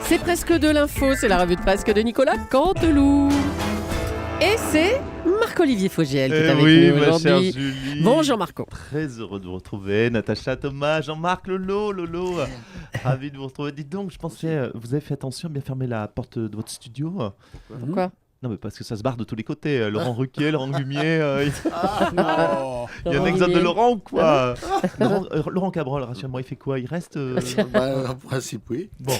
C'est presque de l'info, c'est la revue de presse de Nicolas Canteloup. Et c'est Marc-Olivier Fogiel qui est avec nous ma chère aujourd'hui. Julie. Bonjour Marco. Très heureux de vous retrouver, Natacha, Thomas, Jean-Marc, Lolo. Ravi de vous retrouver. Dites donc, je pensais, vous avez fait attention à bien fermer la porte de votre studio. Pourquoi ? Non, mais parce que ça se barre de tous les côtés. Laurent Ruquier, Laurent Gumier. Il y a un Laurent exode de Guimier. Laurent ou quoi Laurent Cabrol, rassure-moi, il fait quoi? Il reste En principe, oui. Bon,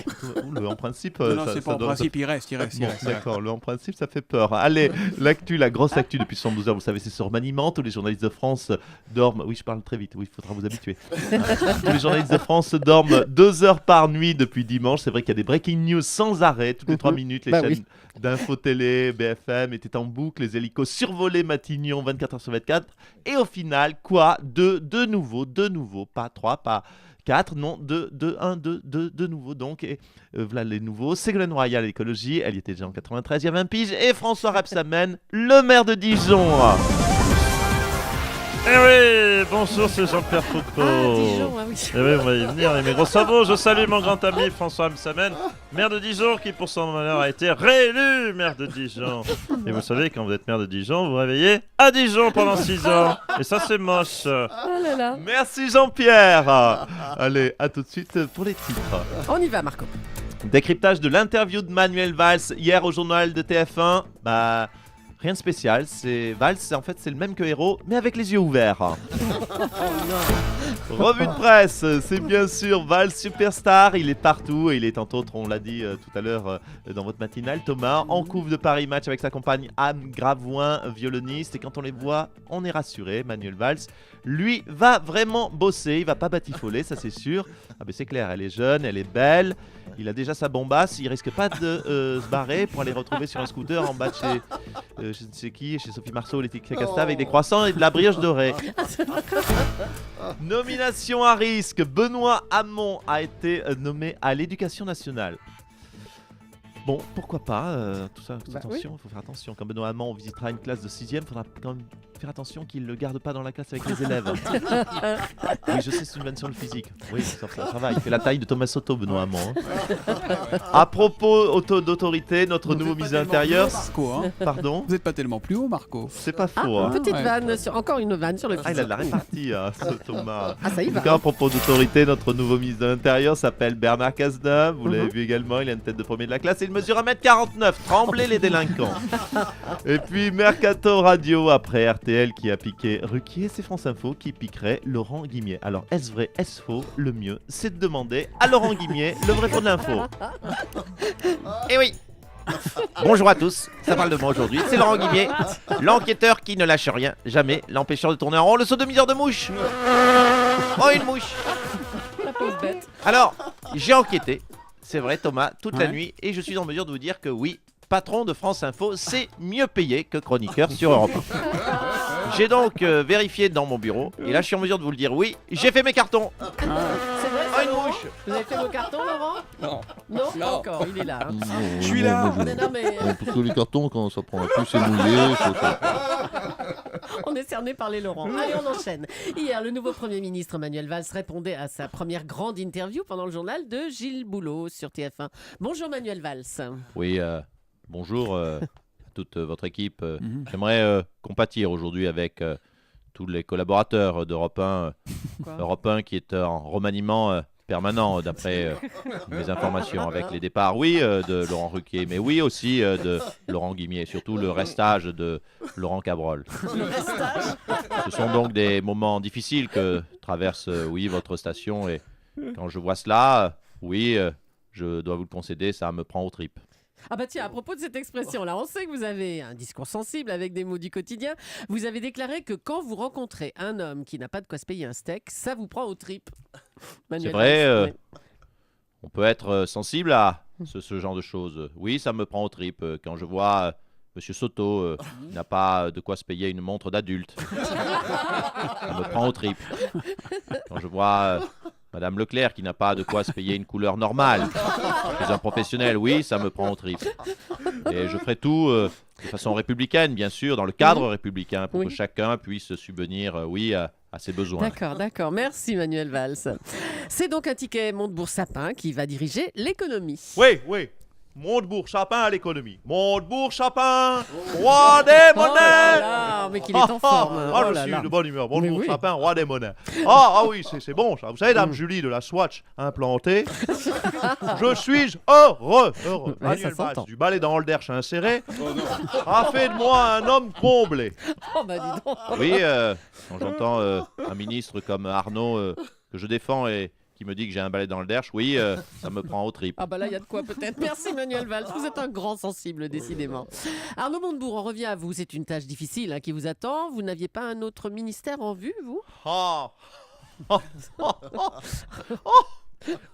en principe. Non, ça- c'est ça pas en doit- principe, il reste. Bon, d'accord, en principe, ça fait peur. Allez, la grosse actu depuis 72 heures, vous savez, c'est sur Maniement. Tous les journalistes de France dorment. Oui, je parle très vite, oui, il faudra vous habituer. Tous les journalistes de France dorment 2 heures par nuit depuis dimanche. C'est vrai qu'il y a des breaking news sans arrêt, toutes les 3 minutes. Les Bah chaînes oui. d'info télé, BFM étaient en boucle. Les hélicos survolaient Matignon 24 heures sur 24. Et au final, quoi? Deux nouveaux, pas 3, pas 4, non, 2 nouveaux donc. Et voilà les nouveaux. Ségolène Royal à l'écologie, elle y était déjà en 93, il y avait un pige. Et François Rebsamen, le maire de Dijon. Eh oui, bonjour, c'est Jean-Pierre Foucault. Ah, Dijon, ah oui. Eh oui, on va y venir, les mes gros sabots. Je salue mon grand ami François Rebsamen, maire de Dijon, qui pour son malheur a été réélu maire de Dijon. Et vous savez, quand vous êtes maire de Dijon, vous vous réveillez à Dijon pendant 6 ans. Et ça, c'est moche. Oh là là. Merci Jean-Pierre. Allez, à tout de suite pour les titres. On y va Marco. Décryptage de l'interview de Manuel Valls hier au journal de TF1. Bah, rien de spécial. C'est Valls, en fait, c'est le même que Hérault, mais avec les yeux ouverts. Revue de presse, c'est bien sûr Valls Superstar. Il est partout et il est entre autres, on l'a dit tout à l'heure dans votre matinale, Thomas, en couve de Paris Match avec sa compagne Anne Gravoin, violoniste. Et quand on les voit, on est rassuré. Manuel Valls, lui, va vraiment bosser. Il va pas batifoler, ça c'est sûr. Ah ben c'est clair, elle est jeune, elle est belle. Il a déjà sa bombasse, il risque pas de se barrer pour aller retrouver sur un scooter en bas de chez je ne sais qui, chez Sophie Marceau, Laetitia Casta, avec des croissants et de la brioche dorée. Nomination à risque, Benoît Hamon a été nommé à l'Éducation nationale. Bon, pourquoi pas, tout ça, Bah attention, il faut faire attention. Quand Benoît Hamon visitera une classe de 6e, il faudra quand même faire attention qu'il ne le garde pas dans la classe avec les élèves. Oui, je sais, c'est une vanne sur le physique. Oui, ça va, il fait la taille de Thomas Soto, Benoît Hamon. À propos d'autorité, notre nouveau ministre de l'Intérieur... Marco, hein. Pardon? Vous n'êtes pas tellement plus haut, Marco. C'est pas Ah, faux, hein. petite Ouais. vanne, encore une vanne sur le Ah, il a de la physique. répartie, hein, ce Thomas. Ah, ça y En va. tout cas, à propos d'autorité, notre nouveau ministre de l'Intérieur s'appelle Bernard Cazeneuve. Vous l'avez vu également, il a une tête de premier de la classe et il mesure 1m49. Tremblez les délinquants. Et puis, Mercato Radio, après RTL qui a piqué Ruquier, c'est France Info qui piquerait Laurent Guimier. Alors, est-ce vrai, est-ce faux? Le mieux, c'est de demander à Laurent Guimier le vrai faux de l'info. Eh oui. Bonjour à tous, ça parle de moi aujourd'hui, c'est Laurent Guimier, l'enquêteur qui ne lâche rien, jamais, l'empêchant de tourner en rond, le sodomiseur de mouche. Oh, une mouche. La pauvre bête. Alors, j'ai enquêté, c'est vrai Thomas, toute la Ouais. nuit, et je suis en mesure de vous dire que oui, patron de France Info, c'est mieux payé que chroniqueur sur Europe 1. J'ai donc vérifié dans mon bureau, et là je suis en mesure de vous le dire, oui, j'ai fait mes cartons. C'est vrai Oh, ça, une Laurent mouche. Vous avez fait vos cartons, Laurent? Non. Non, pas Non. encore, il est là. hein. Je suis là. Mais non, mais Parce que les cartons, quand ça prend la pluie, c'est mouillé. on est cerné par les Laurent. Allez, on enchaîne. Hier, le nouveau Premier ministre Manuel Valls répondait à sa première grande interview pendant le journal de Gilles Boulot sur TF1. Bonjour Manuel Valls. Oui, bonjour à toute votre équipe. Mhm. J'aimerais compatir aujourd'hui avec tous les collaborateurs d'Europe 1. Quoi Europe 1 qui est en remaniement permanent d'après mes informations avec les départs, oui, de Laurent Ruquier, mais oui aussi de Laurent Guimier, surtout le restage de Laurent Cabrol. Le restage. Ce sont donc des moments difficiles que traverse, oui, votre station et quand je vois cela, oui, je dois vous le concéder, ça me prend aux tripes. Ah bah tiens, à propos de cette expression-là, on sait que vous avez un discours sensible avec des mots du quotidien. Vous avez déclaré que quand vous rencontrez un homme qui n'a pas de quoi se payer un steak, ça vous prend aux tripes. Manuel C'est vrai, Valls, oui. On peut être sensible à ce genre de choses. Oui, ça me prend aux tripes. Quand je vois Monsieur Soto n'a pas de quoi se payer une montre d'adulte, ça me prend aux tripes. Quand je vois Madame Leclerc qui n'a pas de quoi se payer une couleur normale chez un professionnel, oui, ça me prend aux tripes. Et je ferai tout de façon républicaine, bien sûr, dans le cadre républicain, pour Oui. que chacun puisse subvenir, oui, à à ses besoins. D'accord. Merci Manuel Valls. C'est donc un ticket Montebourg-Sapin qui va diriger l'économie. Oui. Montebourg-Sapin à l'économie. Montebourg-Sapin, roi des Oh monnaies. là là, mais qu'il est en forme. Ah, Oh je là suis là. de bonne humeur. Mais oui. Montebourg-Sapin, roi des monnaies. Ah oui, c'est bon ça. Vous savez, Dame Julie de la Swatch implantée. Je suis heureux. Ouais, Manuel ça s'entend. Valls, du ballet d'Andersch inséré, a fait de moi un homme comblé. Oh bah dis donc. Oui, quand j'entends un ministre comme Arnaud, que je défends et qui me dit que j'ai un balai dans le derche, oui, ça me prend aux tripes. Ah bah là, il y a de quoi peut-être. Merci Manuel Valls, vous êtes un grand sensible décidément. Arnaud Montebourg, on revient à vous. C'est une tâche difficile qui vous attend. Vous n'aviez pas un autre ministère en vue, vous? Ah.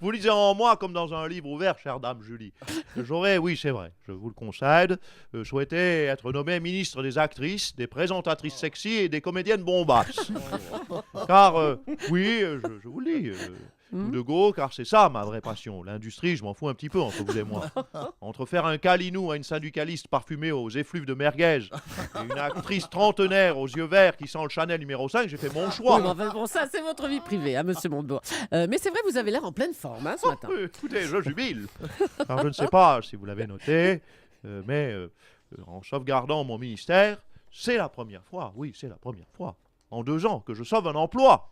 Vous lisez en moi comme dans un livre ouvert, chère Dame Julie. J'aurais, oui c'est vrai, je vous le concède, souhaité être nommé ministre des actrices, des présentatrices sexy et des comédiennes bombasses. Car, oui, je vous le dis, ou de go, car c'est ça ma vraie passion. L'industrie, je m'en fous un petit peu entre vous et moi. Entre faire un câlinou à une syndicaliste parfumée aux effluves de merguez et une actrice trentenaire aux yeux verts qui sent le Chanel numéro 5, j'ai fait mon choix. Oui, mais enfin, bon, ça c'est votre vie privée, monsieur Montebourg. Mais c'est vrai, vous avez l'air en pleine forme ce matin. Écoutez, je jubile. Alors, je ne sais pas si vous l'avez noté, mais en sauvegardant mon ministère, c'est la première fois, oui, c'est la première fois, en 2 ans, que je sauve un emploi.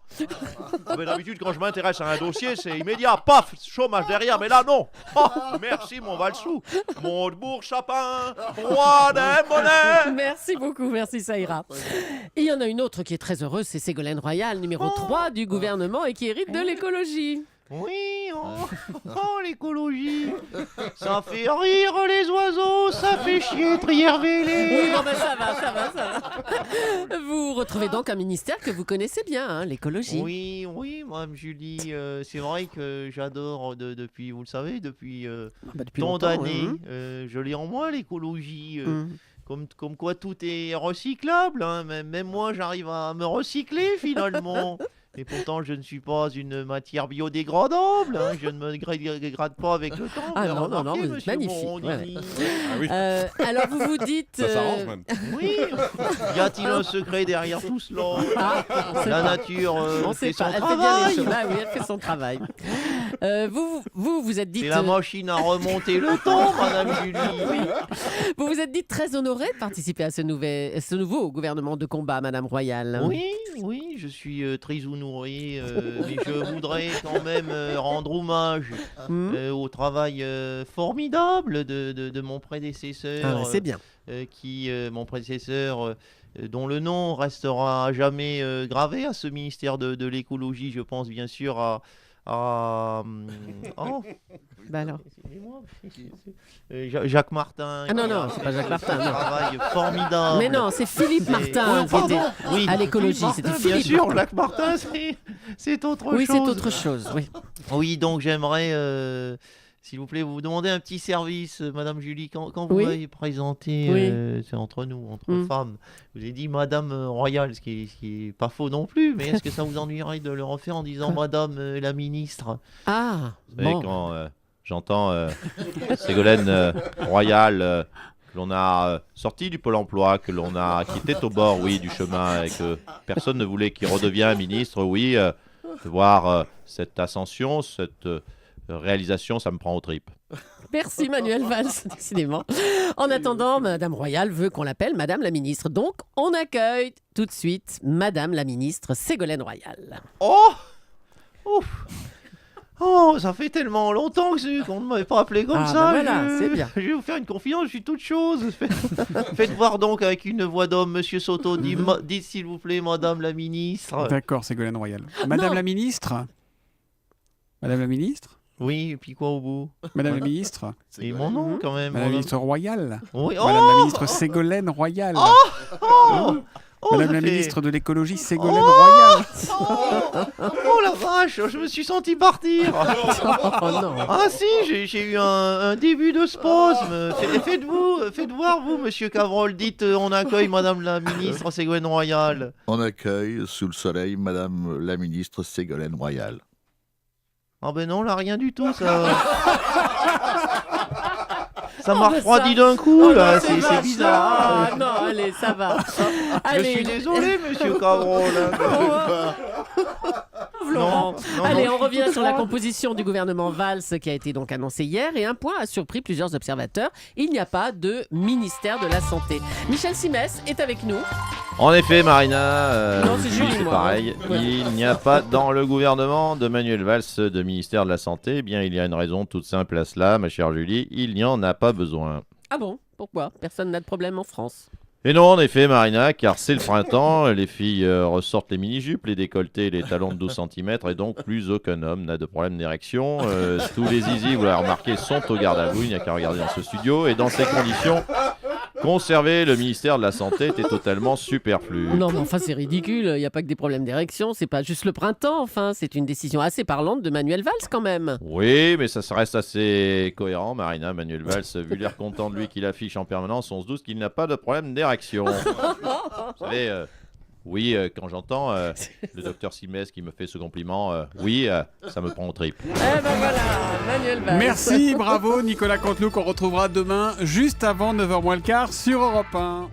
Mais d'habitude, quand je m'intéresse à un dossier, c'est immédiat, paf, chômage derrière, mais là, non. Oh, merci, mon Valsou. Montebourg-Sapin, roi des monnaies. Merci beaucoup, merci, ça ira. Et il y en a une autre qui est très heureuse, c'est Ségolène Royal, numéro 3 du gouvernement et qui hérite de l'écologie. Oui, l'écologie, ça fait rire les oiseaux, ça fait chier Triervélé. Oui, bon, ben, ça va. Vous retrouvez donc un ministère que vous connaissez bien, l'écologie. Oui, Madame Julie, c'est vrai que j'adore depuis, vous le savez, depuis Depuis tant longtemps, d'années, hein. je l'ai en moi l'écologie. Hum. Comme quoi tout est recyclable, hein. Même moi j'arrive à me recycler finalement. Et pourtant je ne suis pas une matière biodégradable, hein. Je ne me dégrade pas avec le temps. Ah vous non, avez non, remarqué, vous êtes monsieur magnifique, Morandini. Ah oui, Alors vous vous dites... ça s'arrange même. Oui, y a-t-il un secret derrière tout cela? on sait La pas. nature On fait sait son pas, elle fait bien travail. les choses. Ah oui, elle fait son travail. Vous êtes dit... C'est la machine à remonter le temps, Madame Julie. Vous vous êtes dit très honoré de participer à ce nouveau gouvernement de combat, Madame Royal. Oui, je suis très honoré, mais je voudrais quand même rendre hommage au travail formidable de mon prédécesseur. Ah, c'est bien. Mon prédécesseur, dont le nom restera à jamais gravé à ce ministère de l'écologie. Je pense bien sûr à Bah alors. Jacques Martin. Ah non, qui a c'est fait pas Jacques Martin, un non. travail formidable. Mais non, c'est Philippe Martin qui pardon. était Oui, à l'écologie. Philippe C'était Martin, bien Philippe sûr, Martin. Jacques Martin, c'est autre Oui, chose. c'est autre chose. Oui. Oui, donc j'aimerais, s'il vous plaît, vous demander un petit service, Madame Julie, quand vous Oui. m'avez présenté, Oui. c'est entre nous, entre femmes, vous avez dit Madame Royale, ce qui est pas faux non plus, mais est-ce que ça vous ennuierait de le refaire en disant Madame la ministre? Ah, Vous savez, bon. quand j'entends Ségolène Royal, que l'on a sorti du Pôle emploi, que l'on a quitté au bord, oui, du chemin, et que personne ne voulait qu'il redevienne ministre, oui, de voir cette ascension, cette réalisation, ça me prend aux tripes. Merci Manuel Valls, décidément. En attendant, Madame Royal veut qu'on l'appelle Madame la ministre. Donc, on accueille tout de suite Madame la ministre Ségolène Royal. Oh Ouf. Oh, ça fait tellement longtemps qu'on ne m'avait pas appelé comme Ah, ça. bah voilà, c'est bien. Je vais vous faire une confidence, je suis toute chose. Faites voir donc avec une voix d'homme, Monsieur Soto, dites s'il vous plaît, Madame la ministre. D'accord, Ségolène Royal. Madame Non. la ministre Madame la ministre Oui, et puis quoi au bout? Madame la ministre Et mon nom quand même. Madame la ministre Royale Oui. Madame la ministre Ségolène Royal Madame la ministre de l'écologie Ségolène Royal Oh la vache, je me suis senti partir. Oh non. Ah si, j'ai eu un début de spasme. Faites voir vous, Monsieur Cavrol. Dites, on accueille Madame la ministre Ségolène Royal. On accueille sous le soleil Madame la ministre Ségolène Royal. Ah ben non, là rien du tout ça. Ça m'a Oh, refroidi ça- d'un coup, Oh, là. non, C'est vache. bizarre. Ah, non, allez, ça va. Je suis désolé, monsieur Cabron. là. Laurent. Non, Allez, non, on je suis revient tout sur la droit. composition du gouvernement Valls qui a été donc annoncé hier. Et un point a surpris plusieurs observateurs. Il n'y a pas de ministère de la Santé. Michel Simès est avec nous. En effet, Marina, Non, c'est Julie, c'est moi. pareil. Ouais. Il n'y a pas dans le gouvernement de Manuel Valls de ministère de la Santé. Eh bien, il y a une raison toute simple à cela, ma chère Julie. Il n'y en a pas besoin. Ah bon? Pourquoi? Personne n'a de problème en France. Et non, en effet, Marina, car c'est le printemps, les filles ressortent les mini-jupes, les décolletés, les talons de 12 cm, et donc plus aucun homme n'a de problème d'érection. Tous les zizi, vous l'avez remarqué, sont au garde à vous, il n'y a qu'à regarder dans ce studio. Et dans ces conditions, conserver le ministère de la Santé était totalement superflu. Non, mais enfin, c'est ridicule. Il n'y a pas que des problèmes d'érection. C'est pas juste le printemps. Enfin, c'est une décision assez parlante de Manuel Valls quand même. Oui, mais ça reste assez cohérent, Marina. Manuel Valls, vu l'air content de lui qu'il affiche en permanence, on se doute qu'il n'a pas de problème d'érection. Vous savez, oui, quand j'entends le docteur Simès qui me fait ce compliment, oui, ça me prend au trip. Eh ben voilà, Manuel Valls. Merci, bravo Nicolas Canteloup qu'on retrouvera demain juste avant 9h moins le quart sur Europe 1.